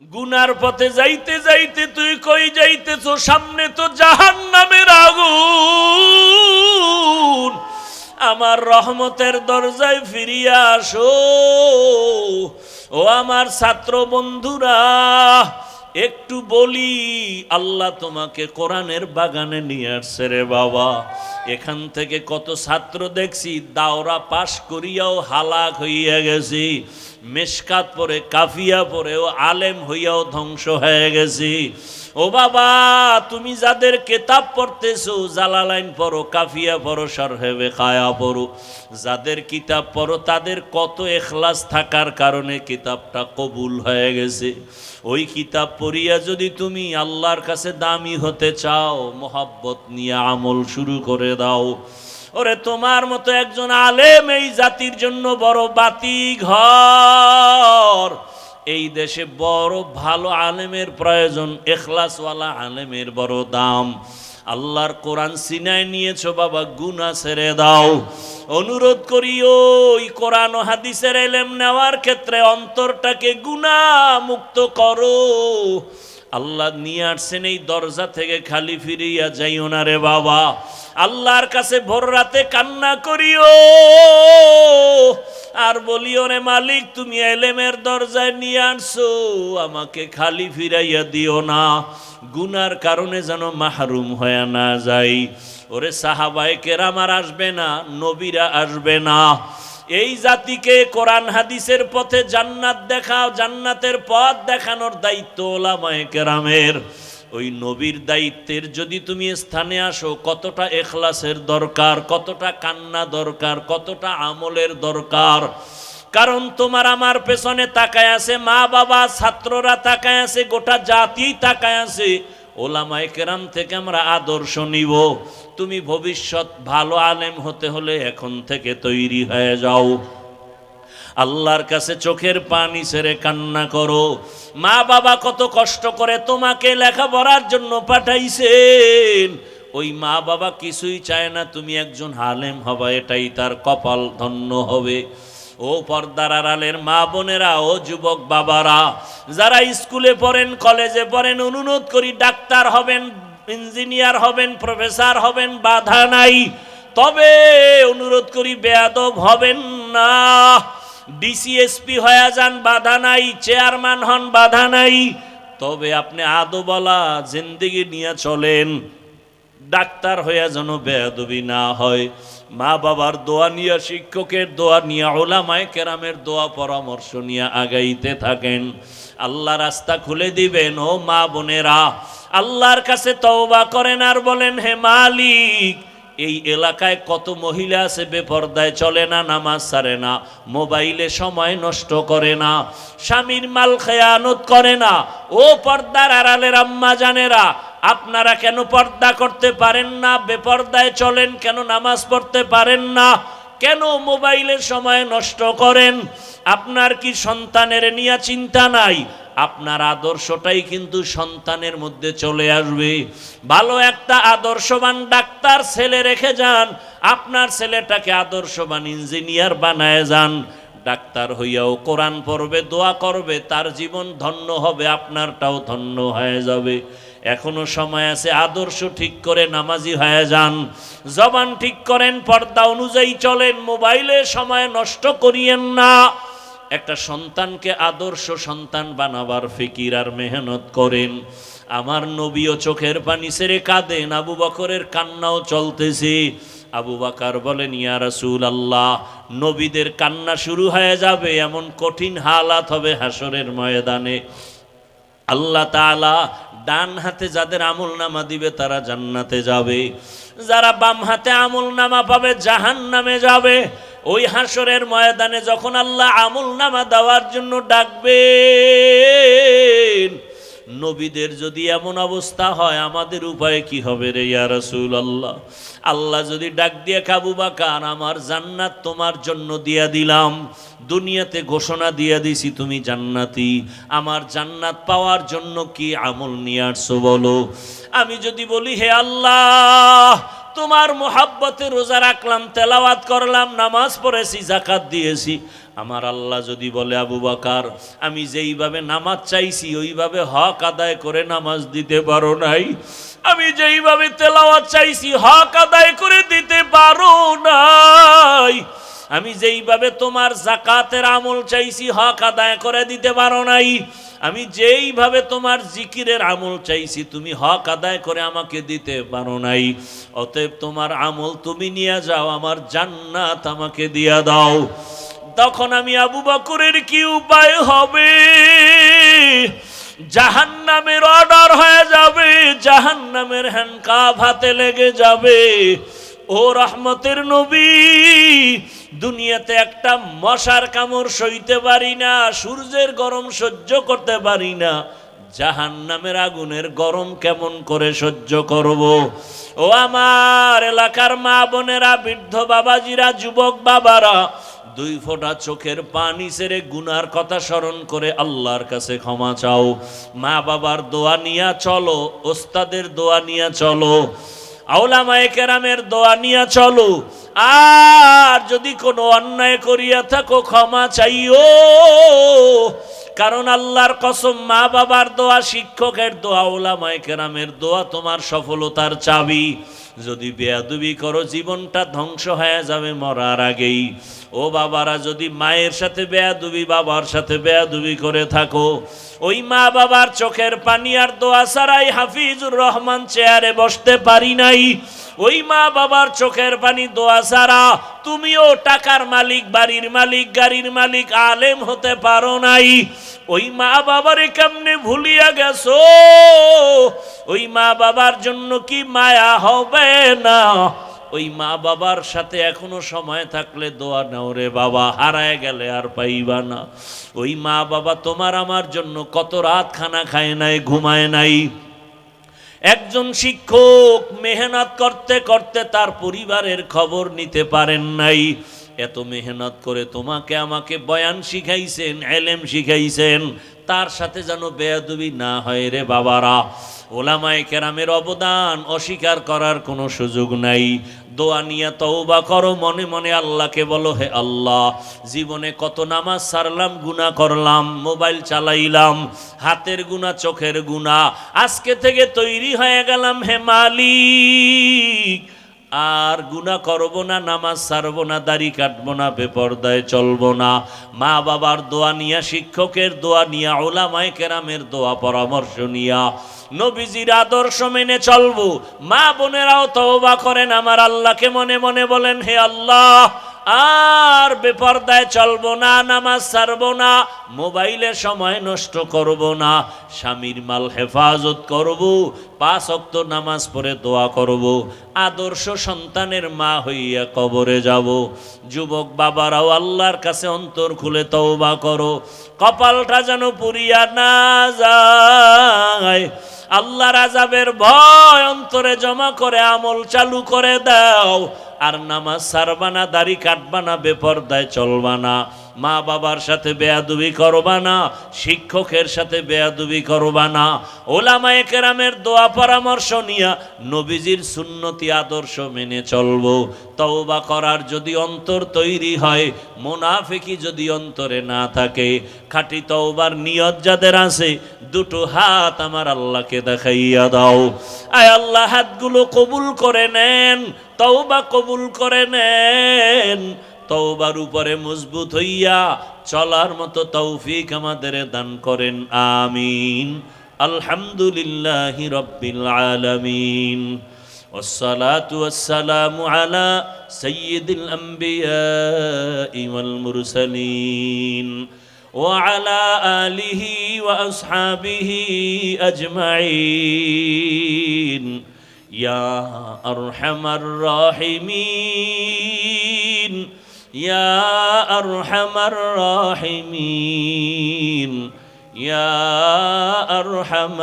গুনার পথে যাইতে যাইতে তুই কই যাইতেছ? সামনে তো জাহান্নামের আগুন। আমার রহমতের দরজায় ফিরিয়া আসো। ও আমার ছাত্র বন্ধুরা, একটু বলি, আল্লাহ তোমাকে কোরআনের বাগানে নিয়ে আসছে রে বাবা। এখান থেকে কত ছাত্র দেখছি দাওরা পাশ করিয়াও হালাক হইয়া গেছি, মেশকাত পরে কাফিয়া পরেও আলেম হইয়াও ধ্বংস হয়ে গেছি। ও বাবা, তুমি যাদের কিতাব পড়তেছো, জালালাইন পড়ো, কাফিয়া পড়ো, শরহে বেখায়া পড়ো, যাদের কিতাব পড়ো তাদের কত ইখলাস থাকার কারণে কিতাবটা কবুল হয়ে গেছে। ওই কিতাব পড়িয়া যদি তুমি আল্লাহর কাছে দামি হতে চাও, মোহাব্বত নিয়ে আমল শুরু করে দাও। ওরে তোমার মতো একজন আলেম এই জাতির জন্য বড় বাতি ঘর। এই দেশে বড় ভালো আলেমের প্রয়োজন, ইখলাসওয়ালা আলেমের বড় দাম। আল্লাহর কোরআন সিনায় নিয়েছো বাবা, গুনাহ ছেড়ে দাও। অনুরোধ করি ওই কোরআন ও হাদিসের ইলম নেওয়ার ক্ষেত্রে অন্তরটাকে গুনাহ মুক্ত করো। আল্লাহ নিয়ে আসছেন এই দরজা থেকে খালি ফিরিয়া যাইও না রে বাবা। আল্লাহর কাছে ভোর রাতে কান্না করিও আর বলিও, রে মালিক তুমি ইলমের দরজায় নিয়ে আসছো, আমাকে খালি ফিরাইয়া দিও না, গুনার কারণে যেন মাহরুম হয়ে না যাই। ওরে সাহাবায়ে কেরাম আর আসবে না, নবীরা আসবে না। এই জাতিকে কোরআন হাদিসের পথে জান্নাত দেখাও, জান্নাতের পথ দেখানোর দায়িত্ব ওলামায়ে কেরামের। ওই নবীর দায়িত্বের যদি তুমি স্থানে আসো, কতটা ইখলাসের দরকার, কতটা কান্না দরকার, কতটা আমলের দরকার। কারণ তোমার আমার পেছনে তাকায় আছে মা বাবা, ছাত্ররা তাকায় আছে, গোটা জাতি তাকায় আছে। ওলামায়ে কেরাম থেকে আমরা আদর্শ নিব। তুমি ভবিষ্যৎ ভালো আলেম হতে হলে এখন থেকে তৈরি হয়ে যাও। আল্লাহর কাছে চোখের পানি ছেড়ে কান্না করো। মা বাবা কত কষ্ট করে তোমাকে লেখাপড়ার জন্য পাঠাইছেন। ওই মা বাবা কিছুই চায় না তুমি একজন আলেম হবা, এটাই তার কপাল ধন্য হবে। ও পর্দার আড়ালের মা বোনেরা, ও যুবক বাবারা, যারা স্কুলে পড়েন, কলেজে পড়েন, অনুরোধ করি ডাক্তার হবেন, ইঞ্জিনিয়ার হবেন, প্রফেসর হবেন, বাধা নাই। তবে অনুরোধ করি বেয়াদব হবেন না। ডিসিএসপি হয়ে যান, বাধা নাই। চেয়ারম্যান হন, বাধা নাই। তবে আপনি আদবওয়ালা জিন্দেগি নিয়ে চলেন। ডাক্তার হয়ে যেন বেয়াদবি না হয়। মা বাবার দোয়া নিয়ে, শিক্ষকের দোয়া নিয়ে, ওলামায়ে কেরামের দোয়া পরামর্শ নিয়ে আগাইতে থাকেন। আল্লাহ রাস্তা খুলে দিবেন। ও মা বোনেরা, আল্লাহর কাছে তওবা করেন আর বলেন, হে মালিক, এই এলাকায় কত মহিলা আছে বেপরদায় চলে না, নামাজ ছাড়ে না, মোবাইলে সময় নষ্ট করে না, স্বামীর মাল খেয়ানত করে না। ও পর্দার আড়ালের আম্মা জানেরা, আপনারা কেন পর্দা করতে পারেন না? বেপর্দায় চলেন কেন? নামাজ পড়তে পারেন না কেন? মোবাইলের সময় নষ্ট করেন। আপনার কি সন্তানের নিয়ে চিন্তা নাই? আপনার আদর্শটাই কিন্তু সন্তানের মধ্যে চলে আসবে। ভালো একটা আদর্শবান ডাক্তার ছেলে রেখে যান, আপনার ছেলেটাকে আদর্শবান ইঞ্জিনিয়ার বানায় যান। ডাক্তার হইয়াও কোরআন পড়বে, দোয়া করবে, তার জীবন ধন্য হবে, আপনারটাও ধন্য হয়ে যাবে। এখনো সময় আছে, আদর্শ ঠিক করে নামাজি হয়ে যান, জবান ঠিক করেন, পর্দা অনুযায়ী চলেন, মোবাইলে সময় নষ্ট করিয়েন না। একটা সন্তানকে আদর্শ সন্তান বানাবার ফিকির আর মেহনত করেন। আমার নবীও চোখের পানি ছেড়ে কাঁদেন, আবু বকরের কান্নাও চলতেছে। আবু বকর বলেন, ইয়া রাসূলুল্লাহ, নবীদের কান্না শুরু হয়ে যাবে, এমন কঠিন হালাত হবে হাসরের ময়দানে। আল্লাহ তাআলা ডান হাতে যাদের আমল নামা দিবে তারা জান্নাতে যাবে, যারা বাম হাতে আমল নামা পাবে জাহান্নামে যাবে। ওই হাসরের ময়দানে যখন আল্লাহ আমল নামা দেওয়ার জন্য ডাকবেন, নবীদের যদি এমন অবস্থা হয়, আমাদের উপায় কি হবে রে ইয়া রাসূলুল্লাহ? আল্লাহ যদি ডাক দিয়ে, আবু বকর, আমার জান্নাত তোমার জন্য দিয়া দিলাম, দুনিয়াতে ঘোষণা দিয়ে দিছি তুমি জান্নাতি, আমার জান্নাত পাওয়ার জন্য কি আমল নিয়ে আসছো বলো। আমি যদি বলি, হে আল্লাহ, তোমার মোহাব্বতে রোজা রাখলাম, তেলাওয়াত করলাম, নামাজ পড়েছি, যাকাত দিয়েছি। আমার আল্লাহ যদি বলে আবু বকর আমি যেইভাবে নামাজ চাইছি ওইভাবে হক আদায় করে নামাজ দিতে পারো নাই, আমি যেইভাবে তেলাওয়াত চাইছি হক আদায় করে দিতে পারো নাই, আমি যেইভাবে তোমার যাকাতের আমল চাইছি হক আদায় করে দিতে পারো নাই, আমি যেইভাবে তোমার জিকিরের আমল চাইছি তুমি হক আদায় করে আমাকে দিতে পারো নাই, অতএব তোমার আমল তুমি নিয়ে যাও, আমার জান্নাত আমাকে দিয়া দাও। তখন আমি আবু বকরের কি উপায় হবে? জাহান্নামের অর্ডার হয়ে যাবে, জাহান্নামের হ্যান্ডকাপ হাতে লেগে যাবে। ও রহমতের নবী, দুনিয়াতে একটা মশার কামড় সইতে পারি না, সূর্যের গরম সহ্য করতে পারি না, জাহান্নামের আগুনের গরম কেমন করে সহ্য করব? ও আমার এলাকার মা বোনেরা, বৃদ্ধ বাবাজিরা, যুবক বাবারা, দুই ফোঁটা চোখের পানি ছেড়ে গুনার কথা স্মরণ করে আল্লাহর কাছে ক্ষমা চাও। মা বাবার দোয়া নিয়া চলো, ওস্তাদের দোয়া নিয়া চলো, আউলামায়ে কেরামের দোয়া নিয়া চলো। আর যদি কোনো অন্যায় করিয়া থাকো ক্ষমা চাইও, কারণ আল্লাহর কসম মা বাবার দোয়া, শিক্ষকের দোয়া, উলামায়ে কেরামের দোয়া তোমার সফলতার চাবি। যদি বেয়াদবি করো জীবনটা ধ্বংস হয়ে যাবে মরার আগেই। ও বাবারা, যদি মায়ের সাথে বেয়াদবি, বাবার সাথে বেয়াদবি করে থাকো, ওই মা বাবার চোখের পানি আর দোয়া ছাড়াই হাফিজুর রহমান চেয়ারে বসতে পারি নাই, ওই মা বাবার চোখের পানি দোয়া ছাড়া তুমিও টাকার মালিক, বাড়ির মালিক, গাড়ির মালিক, আলেম হতে পারো নাই। ওই মা বাবারে কেমনে ভুলিয়া গেছো? ওই মা বাবার জন্য কি মায়া হবে না? ওই মা বাবার সাথে এখনো সময় থাকলে দোয়া নাও রে বাবা, হারায় গেলে আর পাইবা না। ওই মা বাবা তোমার আমার জন্য কত রাত খানা খায় নাই, ঘুমায় নাই। একজন শিক্ষক মেহনত করতে করতে তার পরিবারের খবর নিতে পারেন নাই। এত মেহনত করে তোমাকে আমাকে বয়ান শিখাইছেন, এলেম শিখাইছেন, তার সাথে যেন বেয়াদবি না হয় রে বাবারা। ওলামায়ে কেরামের অবদান অস্বীকার করার কোনো সুযোগ নাই। দোয়া নিয়ে তওবা করো, মনে মনে আল্লাহকে বলো, হে আল্লাহ, জীবনে কত নামাজ ছাড়লাম, গুনাহ করলাম, মোবাইল চালাইলাম, হাতের গুনাহ, চোখের গুনাহ, আজকে থেকে তৈরি হয়ে গেলাম হে মালিক, আর গুনাহ করব না, নামাজ ছাড়বো না, দাড়ি কাটবো না, বেপরদায় চলবো না। মা বাবার দোয়া নিয়া, শিক্ষকের দোয়া নিয়া, উলামায়ে কেরামের দোয়া পরামর্শ নিয়া নবীজির আদর্শ মেনে চলবো। মা বোনেরাও তওবা করেন, আমার আল্লাহকে মনে মনে বলেন, হে আল্লাহ, আর বেপরদায় চলবো না, নামাজ ছাড়বো না, মোবাইলে সময় নষ্ট করব না, স্বামীর মাল হেফাজত করব, 5 ওয়াক্ত নামাজ পড়ে দোয়া করব, আদর্শ সন্তানের মা হইয়া কবরে যাব। যুবক বাবারাও আল্লাহর কাছে অন্তর খুলে তওবা করো, কপালটা যেন পুড়িয়া না যায়। আল্লাহর আযাবের ভয় অন্তরে জমা করে আমল চালু করে দাও। আর নামাজ ছাড়বা না, দাড়ি কাটবা না, বেপরদায় চলবা না, মা বাবার সাথে বেয়াদবি করবা না, শিক্ষকের সাথে বেয়াদবি করবা না, ওলামায়ে কেরামের দোয়া পরামর্শ নিয়া নবীজির সুন্নতি আদর্শ মেনে চলবো। তওবা করার যদি অন্তর তৈরি হয়, মুনাফিকি যদি অন্তরে না থাকে, খাঁটি তওবার নিয়ত যাদের আছে, দুটো হাত আমার আল্লাহকে দেখাইয়া দাও। আয় আল্লাহ, হাতগুলো কবুল করে নেন, তওবা কবুল করে নেন, তওবার উপরে মজবুত হইয়া চলার মতো তৌফিক আমাদের দান করেন, আমিন। আলহামদুলিল্লাহি রাব্বিল আলামিন, والصلاة والسلام على سيد الأنبياء والمرسلين وعلى آله وأصحابه أجمعين يا أرحم الراحمين يا أرحم الراحمين يا أرحم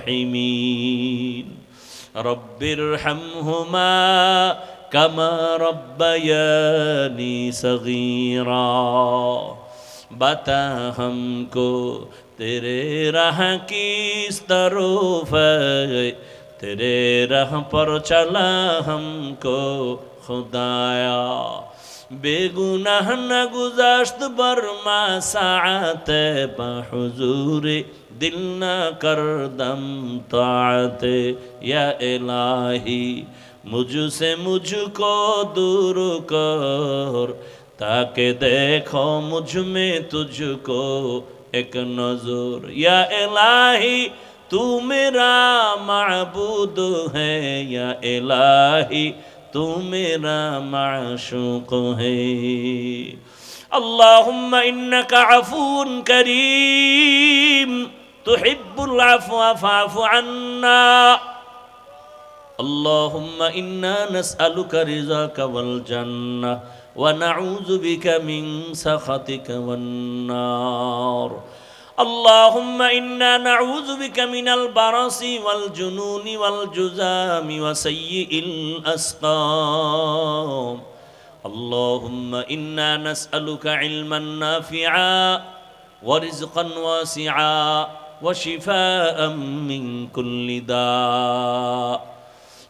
الراحمين رب ارحمهما كما ربياني صغيرا बता हमको तेरे राह किस तरफ है तेरे राह पर चला हमको खुदाया बेगुनाह न गुज़श्त बरमा साअते बहुज़ूरे दिल न करदम ताअते या इलाही मुझसे मुझको दूर कर ताकि देखो मुझ में तुझको एक नजर या इलाही तू मेरा माबूद है या इलाही तू मेरा माशूक है अल्लाहुम्मा इन्नका अफून करीम तुहिब्बुल अफ़्वा फ़अफ़ु अन्ना अल्लाहुम्मा इन्ना नस्अलुका रिज़ाका वल जन्नह व नऊज़ु बिका मिन सख़तिका वन नार अल्लाहुम्मा इन्ना नऊज़ु बिका मिनल बरसी वल जुनूनि वल जुज़ामि व सय्यिइल अस्क़ाम अल्लाहुम्मा इन्ना नस्अलुका इल्मन नाफ़िआ व रिज़्क़न वासिआ व शिफ़ाअन मिन कुल्लि दा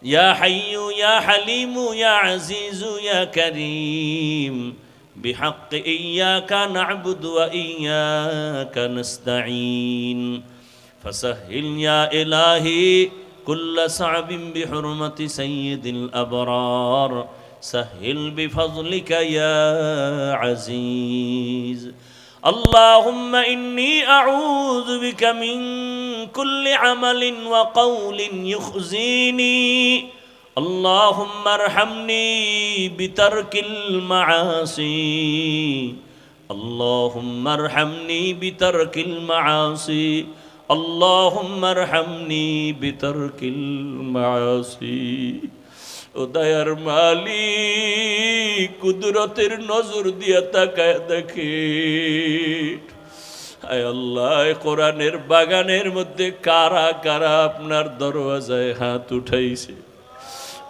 या हय्यु या हलीमु या अज़ीज़ु या करीम बिहक़्क़ि इय्याका नअबुदु व इय्याका नस्तईन फसह्हिल या इलाही कुल्ल सअबिन बिहुरमति सय्यिदिल अबरार सह्हिल बिफज़लिका या अज़ीज़ अल्लाहुम्मा इन्नी अऊज़ु बिका मिन कुल्लि अमलिन व क़ौलिन युख़ज़ीनी अल्लाहुम्मा अर्हमनी बितर्किल मआसी अल्लाहुम्मा अर्हमनी बितर्किल मआसी अल्लाहुम्मा अर्हमनी बितर्किल मआसी ও দয়ার মালিক কুদরতের নজর দিয়া তাকায় দেখে আয় আল্লাহ কোরআনের বাগানের মধ্যে কারা কারা আপনার দরওয়াজায় হাত উঠাইছে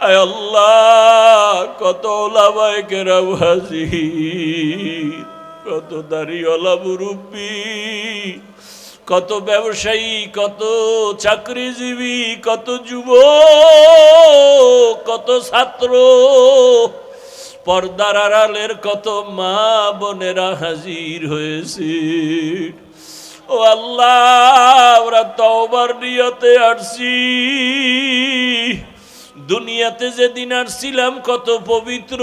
আয় আল্লাহ কত ওলামায়ে কেরাম হাজির কত দাড়িওয়ালা মুরব্বি কত ব্যবসায়ী কত চাকরিজীবী কত যুবক কত ছাত্র পর্দার আড়ালের কত মা বোনেরা হাজির হয়েছে ও আল্লাহ আমরা তওবার নিয়তে আসছি দুনিয়াতে যেদিন আসছিলাম কত পবিত্র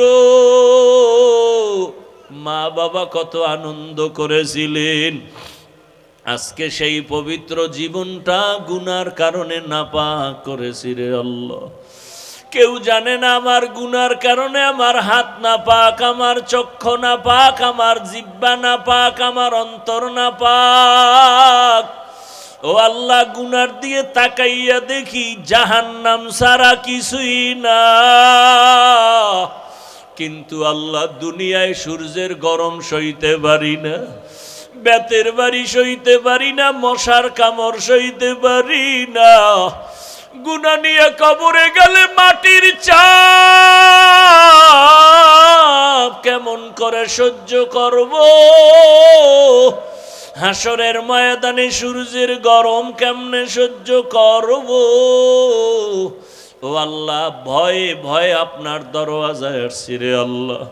মা বাবা কত আনন্দ করেছিলেন আজকে সেই পবিত্র জীবনটা গুনার কারণে নাপাক করেছি রে আল্লাহ কেউ জানে না আমার গুনার কারণে আমার হাত নাপাক আমার চক্ষু নাপাক আমার জিহ্বা নাপাক আমার অন্তর নাপাক ও আল্লাহ গুনার দিয়ে তাকাইয়া দেখি জাহান্নাম ছাড়া কিছুই না কিন্তু আল্লাহ দুনিয়ায় সূর্যের গরম সইতে পারি না বেতের বাড়ি সইতে পারি না মশার কামড় সইতে পারি না গুনাহ নিয়ে কবরে গেলে মাটির চাপ কেমন করে সহ্য করব হাসরের ময়দানে সূর্যের গরম কেমনে সহ্য করব ও আল্লাহ ভয়ে ভয়ে আপনার দরওয়াজায় আসছি রে আল্লাহ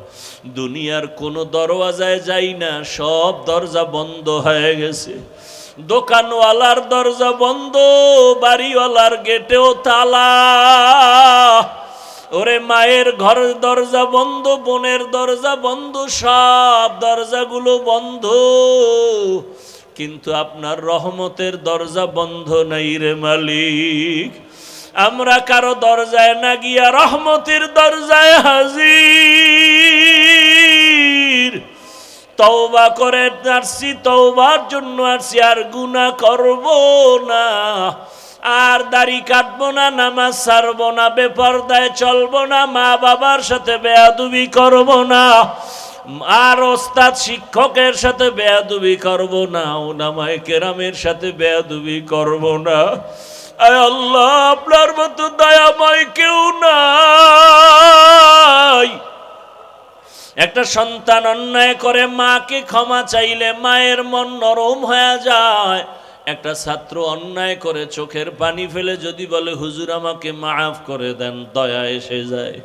দুনিয়ার কোনো দরওয়াজায় যাই না সব দরজা বন্ধ হয়ে গেছে দোকানওয়ালার দরজা বন্ধ বাড়িওয়ালার গেটেও তালা ওরে মায়ের ঘরের দরজা বন্ধ বোনের দরজা বন্ধ সব দরজাগুলো বন্ধ কিন্তু আপনার রহমতের দরজা বন্ধ নাই রে মালিক আমরা কারো দরজায় না গিয়া রহমতের দরজায় হাজির তওবা করে আসছি তওবার জন্য আসছি আর গুনাহ করব না আর দাড়ি কাটবো না নামাজ ছাড়বো না বেপরদায় চলবো না মা বাবার সাথে বেয়াদবি করব না আর ওস্তাদ শিক্ষকের সাথে বেয়াদবি করব না উলামায়ে কেরামের সাথে বেয়াদবি করব না আয় আল্লাহ আপনার মতো দয়াময় কেউ নাই একটা সন্তান অন্যায় করে মাকে ক্ষমা চাইলে মায়ের মন নরম হয়ে যায় একটা ছাত্র অন্যায় করে চোখের পানি ফেলে যদি বলে হুজুর আমাকে মাফ করে দেন, দয়া এসে যায়।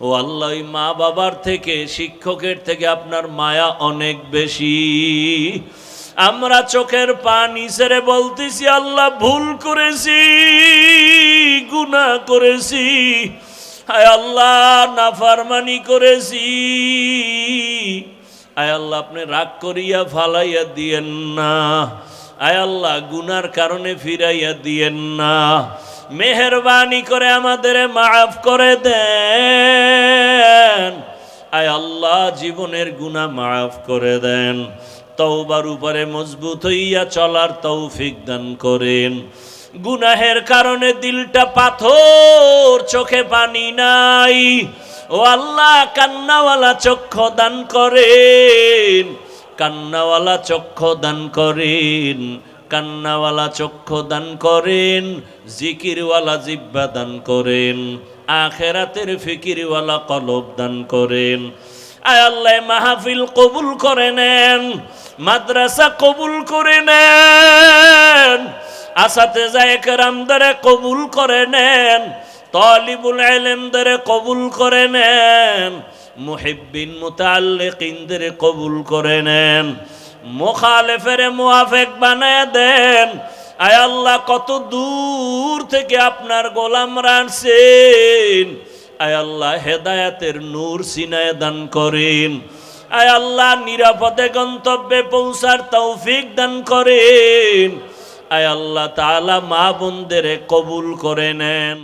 ও আল্লাহ, ওই মা বাবার থেকে, শিক্ষকের থেকে আপনার মায়া অনেক বেশি। আমরা চোখের পানি ছেড়ে বলতেছি আল্লাহ ভুল করেছি, গুনাহ করেছি, হায় আল্লাহ নাফরমানি করেছি, আয় আল্লাহ আপনি রাগ করিয়া ফালাইয়া দিয়েন না, আয় আল্লাহ গুনার কারণে ফিরাইয়া দিয়েন না, মেহেরবানি করে আমাদের মাফ করে দেন, আয় আল্লাহ জীবনের গুনাহ মাফ করে দেন, তওবার উপরে মজবুত হইয়া চলার তৌফিক দান করেন। গুনাহের কারণে দিলটা পাথর, চোখে পানি নাই, ও আল্লাহ কান্নাওয়ালা চক্ষু দান করেন, কান্নাওয়ালা চক্ষু দান করেন, কান্নাওয়ালা চক্ষু দান করেন, জিকিরওয়ালা জিহ্বা দান করেন, আখিরাতের ফিকিরওয়ালা কলব দান করেন। আয় আল্লাহ মাহফিল কবুল করে নেন, মাদ্রাসা কবুল করে নেন, আসাতেজায়ে কেরামদের কবুল করে নেন, তালিবুল ইলমদের কবুল করে নেন, মুহিব্বিন মুতাআল্লিকিনদের কবুল করে নেন, মুখালিফের মুওয়াফিক বানায় দেন। আয় আল্লাহ কত দূর থেকে আপনার গোলামরা আসছেন, আয় আল্লাহ হেদায়েতের নূর সিনায় দান করেন, আয় আল্লাহ নিরাপদে গন্তব্যে পৌঁছার তৌফিক দান করেন, আয় আল্লাহ তাআলা মা বোনদের কবুল করে নেন।